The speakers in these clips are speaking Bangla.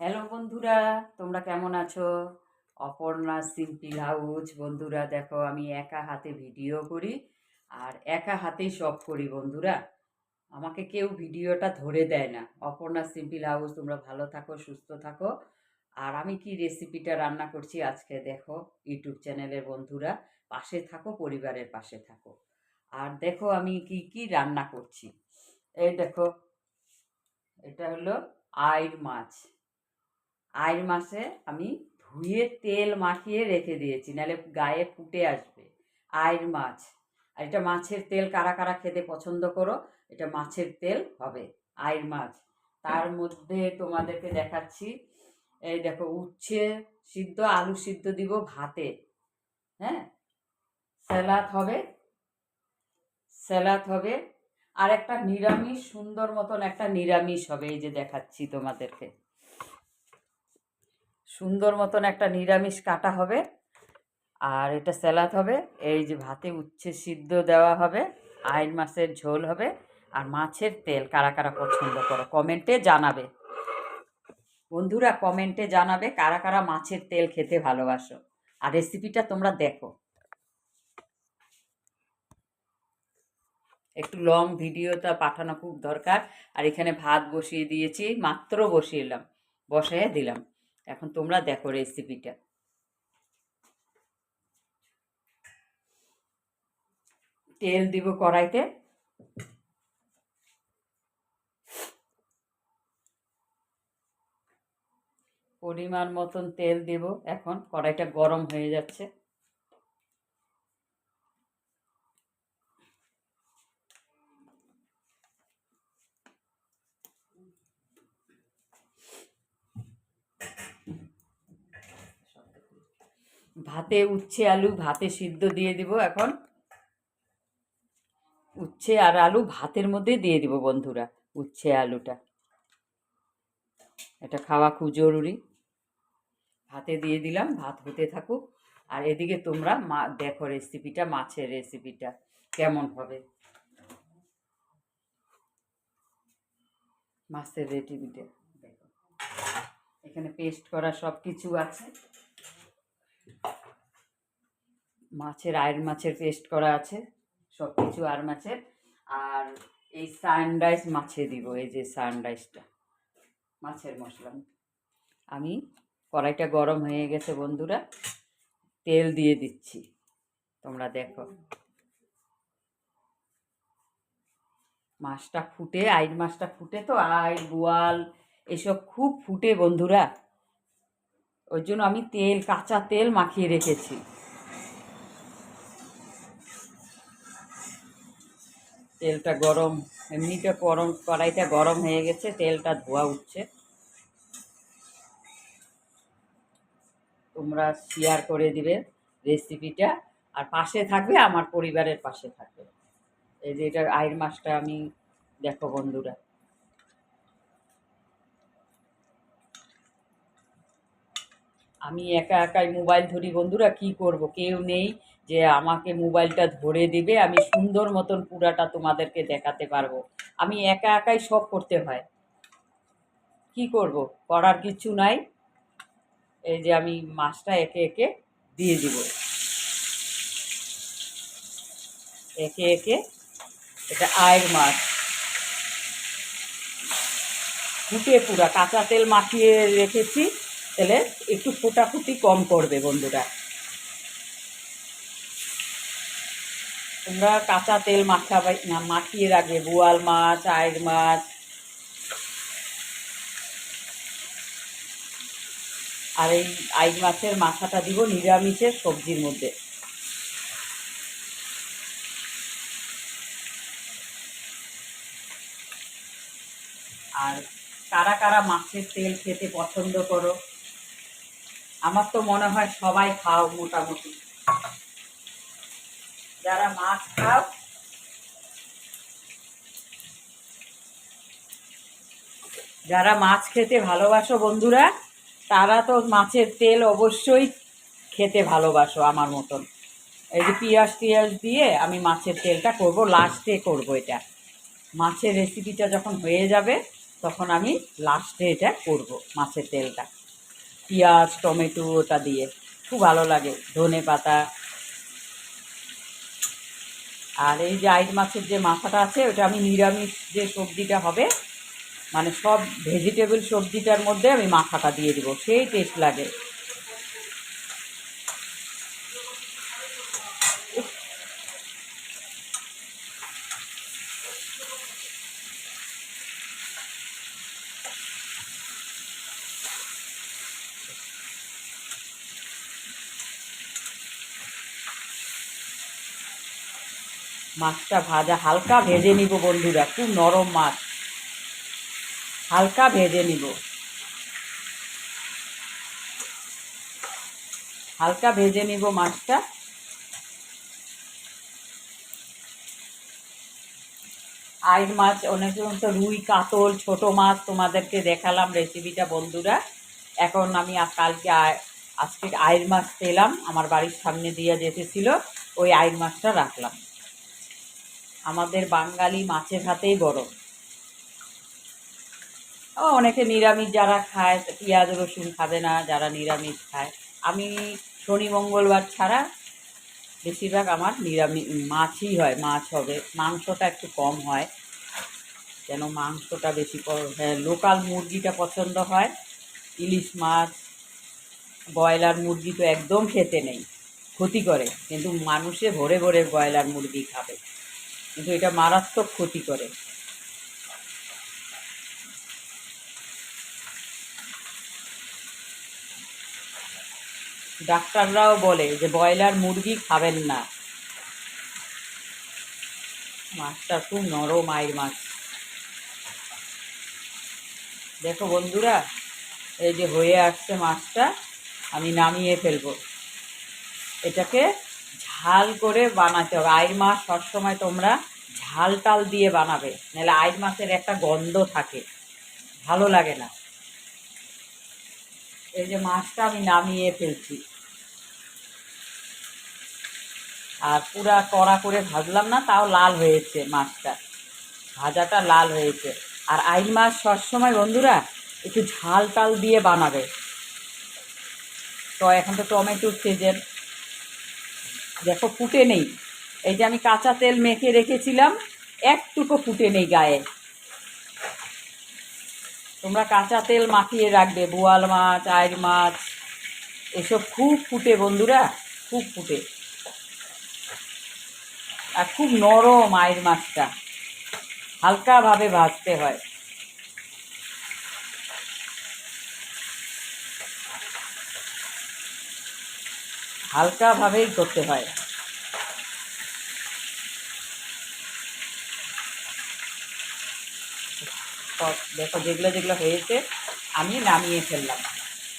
হ্যালো বন্ধুরা, তোমরা কেমন আছো? Aparna simple house. বন্ধুরা দেখো, আমি একা হাতে ভিডিও করি আর একা হাতেই সব করি বন্ধুরা। আমাকে কেউ ভিডিওটা ধরে দেয় না। অপর্ণা সিম্পল হাউস, তোমরা ভালো থাকো, সুস্থ থাকো। আর আমি কি রেসিপিটা রান্না করছি আজকে দেখো, ইউটিউব চ্যানেলের বন্ধুরা পাশে থাকো, পরিবারের পাশে থাকো। আর দেখো আমি কি কি রান্না করছি। এই দেখো, এটা হলো আইড় মাছ। আইড় মাছে আমি ধুয়ে তেল মাখিয়ে রেখে দিয়েছি, নাহলে গায়ে ফুটে আসবে। আইড় মাছ, আর এটা মাছের তেল। কারা কারা খেতে পছন্দ করো, এটা মাছের তেল হবে। আইড় মাছ, তার মধ্যে তোমাদেরকে দেখাচ্ছি। এই দেখো, উচ্ছে সিদ্ধ, আলু সিদ্ধ দিব ভাতে। হ্যাঁ, স্যালাড হবে, স্যালাড হবে। আর একটা নিরামিষ, সুন্দর মতন একটা নিরামিষ হবে। এই যে দেখাচ্ছি তোমাদেরকে, সুন্দর মতন একটা নিরামিষ কাটা হবে। আর এটা স্যালাড হবে। এই যে ভাতে উচ্ছে সিদ্ধ দেওয়া হবে, আইড় মাছের ঝোল হবে, আর মাছের তেল। কারা কারা পছন্দ করো কমেন্টে জানাবে বন্ধুরা, কমেন্টে জানাবে কারা কারা মাছের তেল খেতে ভালোবাসো। আর রেসিপিটা তোমরা দেখো। একটু লং ভিডিওটা পাঠানো খুব দরকার। আর এখানে ভাত বসিয়ে দিয়েছি, মাত্র বসিয়ে দিলাম। এখন তোমরা দেখো রেসিপিটা। তেল দিব কড়াইতে। পরিমাণ মতন তেল দেব। এখন কড়াইটা গরম হয়ে যাচ্ছে। ভাতে উচ্ছে আলু ভাতে সিদ্ধ দিয়ে দিব এখন। উচ্ছে আর আলু ভাতের মধ্যে দিয়ে দিব বন্ধুরা, উচ্ছে আলুটা। এটা খাওয়া খুব জরুরি। ভাতে দিয়ে দিলাম, ভাত হতে থাকুক। আর এদিকে তোমরা দেখো রেসিপিটা, মাছের রেসিপিটা কেমন হবে। মাছের রেসিপিটা দেখো, এখানে পেস্ট করা সব কিছু আছে। মাছের, আইড় মাছের পেস্ট করা আছে সব কিছু, আর মাছের। আর এই সানরাইস মাছে দিব, এই যে সানরাইসটা মাছের মশলা। আমি কড়াইটা গরম হয়ে গেছে বন্ধুরা, তেল দিয়ে দিচ্ছি। তোমরা দেখো, মাছটা ফুটে, আইড় মাছটা ফুটে তো, আইড় বোয়াল এসব খুব ফুটে বন্ধুরা। ওই জন্য আমি তেল, কাঁচা তেল মাখিয়ে রেখেছি। তেলটা গরম, এমনিতে গরম, কড়াইটা গরম হয়ে গেছে, তেলটা ধোয়া উঠছে। তোমরা শেয়ার করে দিবে রেসিপিটা, আর পাশে থাকবে, আমার পরিবারের পাশে থাকবে। এই যে এটা আইড় মাছটা আমি, দেখো বন্ধুরা, আমি একা একাই মোবাইল ধরি বন্ধুরা, কি করব, কেউ নেই যে আমাকে মোবাইলটা ধরে দিবে, আমি সুন্দর মতন পুরাটা তোমাদেরকে দেখাতে পারবো। আমি একা একাই সব করতে হয়, কি করব, করার কিছু নাই। এই যে আমি মাছটা একে একে দিয়ে দিব, একে একে। এটা আইড় মাছ ফুটে, পুরা কাঁচা তেল মাখিয়ে রেখেছি, তাহলে একটু ফোটাফুটি কম করবে বন্ধুরা। তোমরা কাঁচা তেল মাখাবে না, মাখিয়ে রাখবে বোয়াল মাছ, আইড় মাছ। আর এই আইড় মাছের মাথাটা দিব নিরামিষের সবজির মধ্যে। আর কারা কারা মাছের তেল খেতে পছন্দ করো? আমার তো মনে হয় সবাই খাও মোটামুটি। যারা মাছ খাও, যারা মাছ খেতে ভালোবাসো বন্ধুরা, তারা তো মাছের তেল অবশ্যই খেতে ভালোবাসো আমার মতন। এই যে পেঁয়াজ টিয়াজ দিয়ে আমি মাছের তেলটা করব, লাস্টে করব এটা। মাছের রেসিপিটা যখন হয়ে যাবে তখন আমি লাস্টে এটা করব, মাছের তেলটা পেঁয়াজ টমেটো ওটা দিয়ে খুব ভালো লাগে, ধনে পাতা। আর এই যে আইড় মাছের যে মাথাটা আছে ওটা আমি নিরামিষ যে সবজিটা হবে, মানে সব ভেজিটেবল সবজিটার মধ্যে আমি মাথাটা দিয়ে দিব, সেই টেস্ট লাগে। মাছটা ভাজা হালকা ভেজে নিব বন্ধুরা, খুব নরম মাছ, হালকা ভেজে নিব, হালকা ভেজে নিব মাছটা। আইড় মাছ অনেক তো রুই কাতল ছোট মাছ তোমাদেরকে দেখালাম রেসিপিটা বন্ধুরা। এখন আমি কালকে আজকে আইড় মাছ পেলাম, আমার বাড়ির সামনে দিয়ে যেতেছিল, ওই আইড় মাছটা রাখলাম। আমাদের বাঙালি মাছে ভাতেই বড়। অনেকে নিরামিষ যারা খায় পেঁয়াজ রসুন খাবে না, যারা নিরামিষ খায়। আমি শনি মঙ্গলবার ছাড়া বেশিরভাগ আমার নিরামিষ মাছই হয়, মাছ হবে, মাংসটা একটু কম হয়, যেন মাংসটা বেশি হ্যাঁ লোকাল মুরগিটা পছন্দ হয়। ইলিশ মাছ ব্রয়লার মুরগি তো একদম খেতে নেই, ক্ষতি করে, কিন্তু মানুষে ভরে ভরে ব্রয়লার মুরগি খাবে, কিন্তু এটা মারাত্মক ক্ষতি করে। ডাক্তাররাও বলে যে ব্রয়লার মুরগি খাবেন না। মাছটা খুব নরম আইড় মাছ। দেখো বন্ধুরা, এই যে হয়ে আসছে মাছটা, আমি নামিয়ে ফেলবো। এটাকে ঝাল করে বানাতে হবে। আইড় মাছ সবসময় তোমরা ঝাল টাল দিয়ে বানাবে, নাহলে আইড় মাছের একটা গন্ধ থাকে, ভালো লাগে না। এই যে মাছটা আমি নামিয়ে ফেলছি, আর পুরা কড়া করে ভাজলাম না, তাও লাল হয়েছে মাছটা, ভাজাটা লাল হয়েছে। আর আইড় মাছ সবসময় বন্ধুরা একটু ঝাল টাল দিয়ে বানাবে। তো এখন তো টমেটোর সিজন, দেখো ফুটে নেই, এই যে আমি কাঁচা তেল মেখে রেখেছিলাম, একটুকু ফুটে নেই গায়ে। তোমরা কাঁচা তেল মাখিয়ে রাখবে, বোয়াল মাছ আইড় মাছ এসব খুব ফুটে বন্ধুরা, খুব ফুটে। আর খুব নরম আইড় মাছটা, হালকাভাবে ভাজতে হয়। হালকাভাবেই করতে হয়। দেখো যেগুলো যেগুলো হয়েছে আমি নামিয়ে ফেললাম।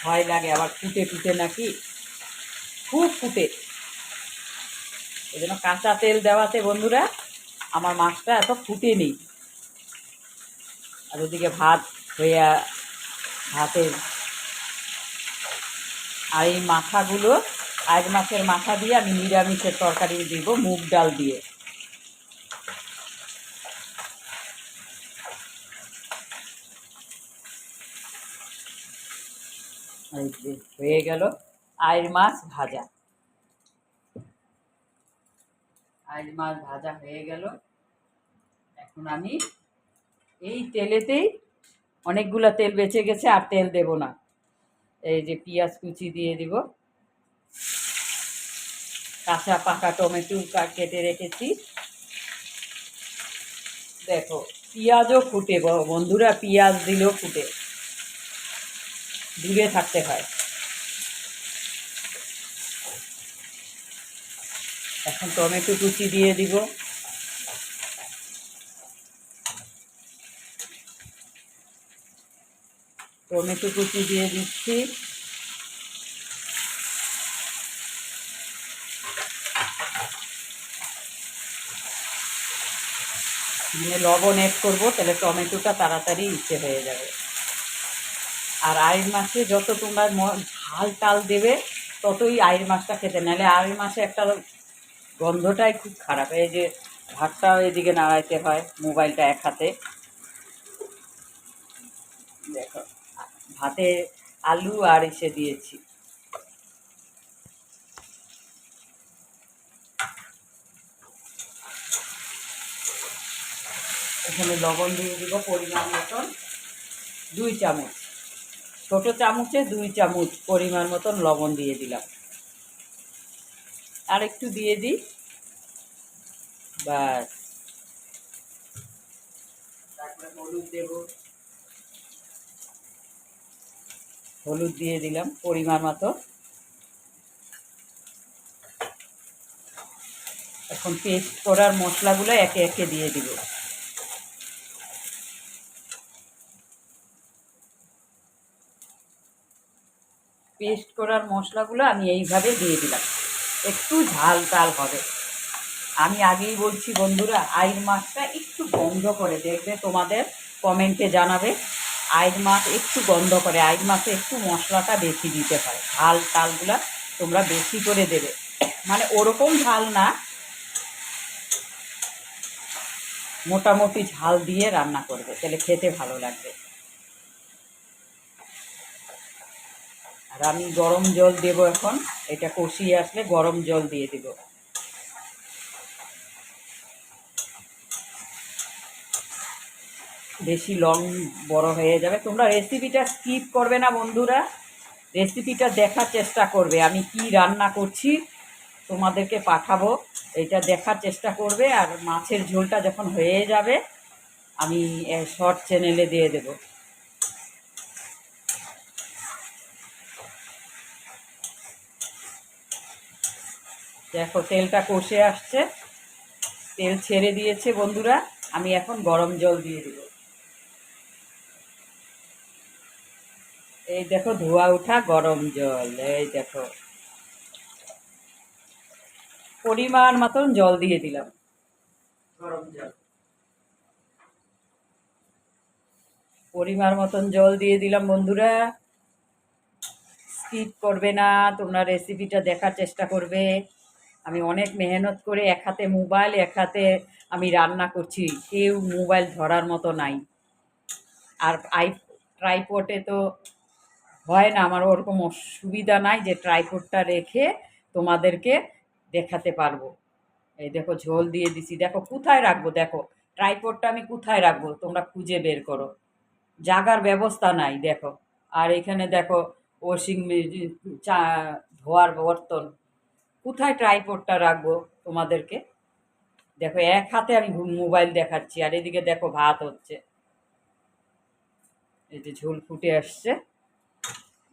ভয় লাগে আবার ফুটে ফুটে নাকি, খুব ফুটে, এই জন্য কাঁচা তেল দেওয়াতে বন্ধুরা আমার মাছটা এত ফুটে নেই। আর ওদিকে ভাত হয়ে ভাতের, আর এই মাথাগুলো আইড় মাছের মাথা দিয়ে আমি নিরামিষের তরকারি দিব, মুগ ডাল দিয়ে। এই যে হয়ে গেল আইড় মাছ ভাজা, আইড় মাছ ভাজা হয়ে গেল। এখন আমি এই তেলেতেই, অনেকগুলো তেল বেঁচে গেছে, আর তেল দেব না। এই যে পেঁয়াজ কুচি দিয়ে দিব, কাঁচা পাকা টমেটো কেটে রেখেছি। দেখো পেঁয়াজও ফুটে বন্ধুরা, পেঁয়াজ দিলেও ফুটে, দূরে থাকতে হয়। এখন টমেটো কুচি দিয়ে দিব, টমেটো কুচি দিয়ে দিচ্ছি, দিয়ে লবণ অ্যাড করবো, তাহলে টমেটোটা তাড়াতাড়ি ইচ্ছে হয়ে যাবে। আর আইড় মাছে যত তোমরা ঝাল টাল দেবে ততই আইড় মাছটা খেতে, নাহলে আইড় মাছে একটা গন্ধটাই খুব খারাপ। এই যে ভাতটাও এদিকে নাড়াইতে হয়, মোবাইলটা এক হাতে। ভাতে আলু আর এসে দিয়েছি। এখানে লবণ দিয়ে দিব পরিমাণ মতন 2 চামচ, ছোট চামচে 2 চামচ পরিমাণ মতন লবণ দিয়ে দিলাম। আর একটু দিয়ে দিই, ব্যাস। তারপরে হলুদ দেব, হলুদ দিয়ে দিলাম পরিমাণ মতো। এখন পেস্ট করার মশলাগুলো একে একে দিয়ে দিব। পেস্ট করার মশলাগুলো আমি এইভাবে দিয়ে দিলাম। একটু ঝাল টাল হবে। আমি আগেই বলছি বন্ধুরা, আইড় মাছটা একটু গন্ধ করে, দেখবে তোমাদের কমেন্টে জানাবে। আইড় মাছ একটু গন্ধ করে, আইড় মাছে একটু মশলাটা বেশি দিতে হয়। ঝাল টালগুলা তোমরা বেশি করে দেবে, মানে ওরকম ঝাল না, মোটামুটি ঝাল দিয়ে রান্না করবে, তাহলে খেতে ভালো লাগবে। আর আমি গরম জল দেব এখন, এটা কষিয়ে আসলে গরম জল দিয়ে দেব। বেশি লং বড় হয়ে যাবে। তোমরা রেসিপিটা স্কিপ করবে না বন্ধুরা, রেসিপিটা দেখার চেষ্টা করবে। আমি কি রান্না করছি তোমাদেরকে পাঠাবো, এটা দেখার চেষ্টা করবে। আর মাছের ঝোলটা যখন হয়ে যাবে আমি শর্ট চ্যানেলে দিয়ে দেব। দেখো তেলটা কষে আসছে, তেল ছেড়ে দিয়েছে বন্ধুরা। আমি এখন গরম জল দিয়ে দেব। এই দেখো ধোয়া ওঠা গরম জল, এই দেখো পরিমাণ মতন জল দিয়ে দিলাম, গরম জল পরিমাণ মতন জল দিয়ে দিলাম বন্ধুরা। স্কিপ করবে না, তোমরা রেসিপিটা দেখার চেষ্টা করবে। আমি অনেক মেহনত করে, এক হাতে মোবাইল এক হাতে আমি রান্না করছি, কেউ মোবাইল ধরার মতো নাই। আর ট্রাইপডে তো হয় না, আমার ওরকম সুবিধা নাই যে ট্রাইপডটা রেখে তোমাদেরকে দেখাতে পারবো। এই দেখো ঝোল দিয়ে দিছি, দেখো কোথায় রাখবো, দেখো ট্রাইপডটা আমি কোথায় রাখবো তোমরা খুঁজে বের করো, জাগার ব্যবস্থা নাই দেখো। আর এখানে দেখো ওয়াশিং মেশিন, চা ধোয়ার বর্তন, কোথায় ট্রাইপডটা রাখবো তোমাদেরকে। দেখো এক হাতে আমি মোবাইল দেখাচ্ছি আর এদিকে দেখো ভাত হচ্ছে। এই যে ঝোল ফুটে আসছে,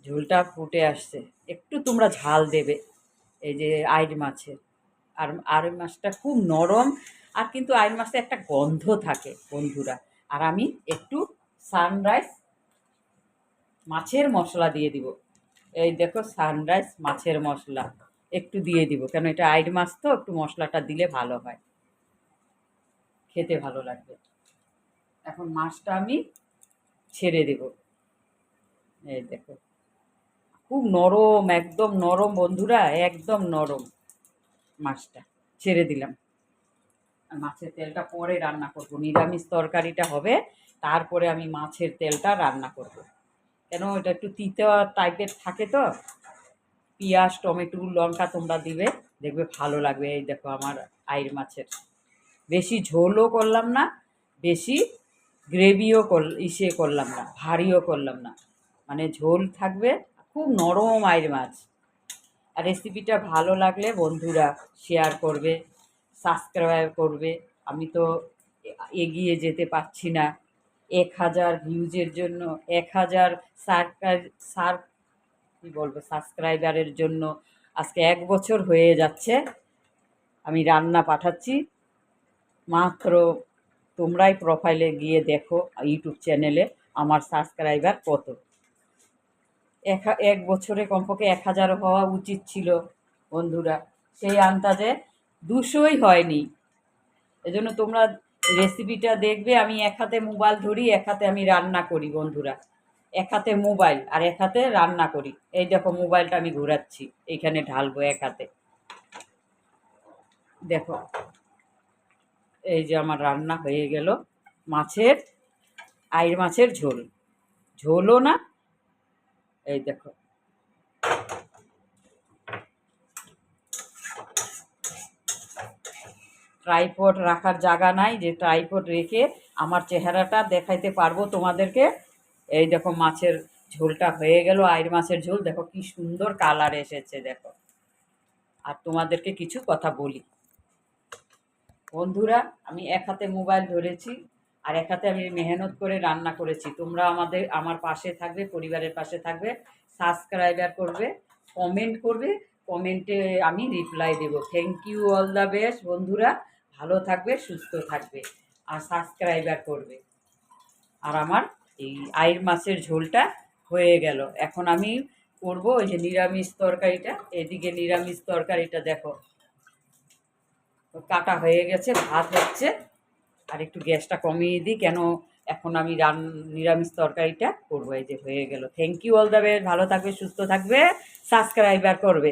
ঝোলটা ফুটে আসছে, একটু তোমরা ঝাল দেবে। এই যে আইড় মাছের, আর আইড় মাছটা খুব নরম, আর কিন্তু আইড় মাছটা একটা গন্ধ থাকে বন্ধুরা। আর আমি একটু সানরাইজ মাছের মশলা দিয়ে দিব। এই দেখো সানরাইজ মাছের মশলা একটু দিয়ে দিব, কেন এটা আইড় মাছ তো, একটু মশলাটা দিলে ভালো হয়, খেতে ভালো লাগবে। এখন মাছটা আমি ছেড়ে দেব। এই দেখো খুব নরম, একদম নরম বন্ধুরা, একদম নরম। মাছটা ছেড়ে দিলাম। আর মাছের তেলটা পরে রান্না করব, নিরামিষ তরকারিটা হবে তারপরে আমি মাছের তেলটা রান্না করব, কেন এটা একটু তিতা টাইপের থাকে তো। পেঁয়াজ টমেটো লঙ্কা তোমরা দিবে, দেখবে ভালো লাগবে। এই দেখো আমার আইড় মাছের, বেশি ঝোলও করলাম না, বেশি গ্রেভিও করলাম না, ভারীও করলাম না, মানে ঝোল থাকবে। খুব নরম আইড় মাছ। আর রেসিপিটা ভালো লাগলে বন্ধুরা শেয়ার করবে, সাবস্ক্রাইব করবে। আমি তো এগিয়ে যেতে পারছি না, 1000 ভিউজের জন্য, 1000 কী বলবো সাবস্ক্রাইবারের জন্য আজকে 1 বছর হয়ে যাচ্ছে আমি রান্না পাঠাচ্ছি। মাত্র তোমরাই প্রোফাইলে গিয়ে দেখো ইউটিউব চ্যানেলে আমার সাবস্ক্রাইবার কত। 1 বছরে কমপক্ষে 1000 হওয়া উচিত ছিল বন্ধুরা, সেই আন্দাজে 200ই হয়নি। এজন্য তোমরা রেসিপিটা দেখবে। আমি এক হাতে মোবাইল ধরি, এক হাতে আমি রান্না করি বন্ধুরা, এক হাতে মোবাইল আর এক হাতে রান্না করি। এই দেখো মোবাইলটা আমি ঘোরাচ্ছি, এইখানে ঢালবো এক হাতে, দেখো এই যে আমার রান্না হয়ে গেল মাছের, আইড় মাছের ঝোল। ঝোলও না, এই দেখো, ট্রাইপড রাখার জায়গা নাই যে ট্রাইপড রেখে আমার চেহারাটা দেখাইতে পারবো তোমাদেরকে। এই দেখো মাছের ঝোলটা হয়ে গেল, আইড় মাছের ঝোল দেখো কি সুন্দর কালার এসেছে দেখো। আর তোমাদেরকে কিছু কথা বলি বন্ধুরা, আমি এক হাতে মোবাইল ধরেছি আর এক হাতে আমি মেহনত করে রান্না করেছি। তোমরা আমার পাশে থাকবে, পরিবারের পাশে থাকবে, সাবস্ক্রাইবার করবে, কমেন্ট করবে, কমেন্টে আমি রিপ্লাই দেব। Thank you, all the best বন্ধুরা। ভালো থাকবে, সুস্থ থাকবে আর সাবস্ক্রাইবার করবে। আর আমার এই আইড় মাছের ঝোলটা হয়ে গেল। এখন আমি করব ওই যে নিরামিষ তরকারিটা। এদিকে নিরামিষ তরকারিটা দেখো কাটা হয়ে গেছে, ভাত হচ্ছে। আর একটু গ্যাসটা কমিয়ে দিই, কেন এখন আমি নিরামিষ তরকারিটা করবো। এই যে হয়ে গেল। Thank you, all the best. ভালো থাকবে, সুস্থ থাকবে, সাবস্ক্রাইবার করবে।